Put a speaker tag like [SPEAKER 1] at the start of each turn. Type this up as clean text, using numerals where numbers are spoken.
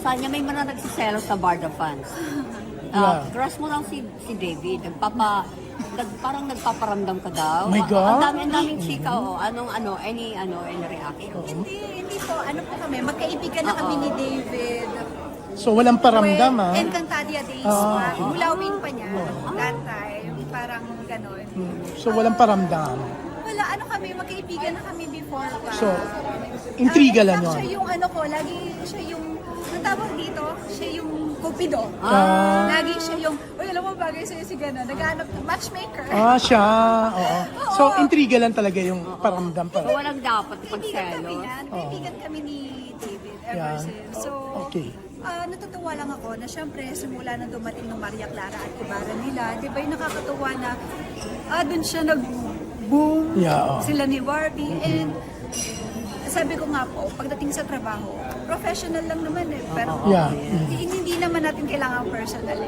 [SPEAKER 1] sabi niya may mga nagsiselo sa Barda fans. Crush mo lang si David. Parang nagpaparamdam ka daw.
[SPEAKER 2] My God.
[SPEAKER 1] Ang daming chika, any reaction?
[SPEAKER 3] Hindi po. Ano po kami, magkaibigan na kami ni David.
[SPEAKER 2] So walang paramdam
[SPEAKER 3] Encantadia Days pa. Mulawin pa niya. That time. Parang ganon.
[SPEAKER 2] So walang paramdam.
[SPEAKER 3] Wala, kami, magkaibigan na kami before pa.
[SPEAKER 2] So, intriga lang
[SPEAKER 3] in fact,
[SPEAKER 2] yun.
[SPEAKER 3] siya yung lagi siya yung, ang tawag dito, siya yung cupido. Lagi siya yung, alam mo bagay sa'yo si gano'n, naghahanap ng matchmaker.
[SPEAKER 2] Siya. Oo. So, intriga lang talaga yung paramdam pa.
[SPEAKER 1] So walang dapat
[SPEAKER 3] Kaibigan
[SPEAKER 1] pagselo.
[SPEAKER 3] kami yan. Kaibigan kami ni David ever since. So,
[SPEAKER 2] Okay.
[SPEAKER 3] natutuwa lang ako na syempre simula nang dumating ng Maria Clara at Ibarra nila, di ba yung nakakatuwa na dun siya nag-boom sila ni Barbie. And sabi ko nga po, pagdating sa trabaho, professional lang naman pero hindi naman natin kailangan personal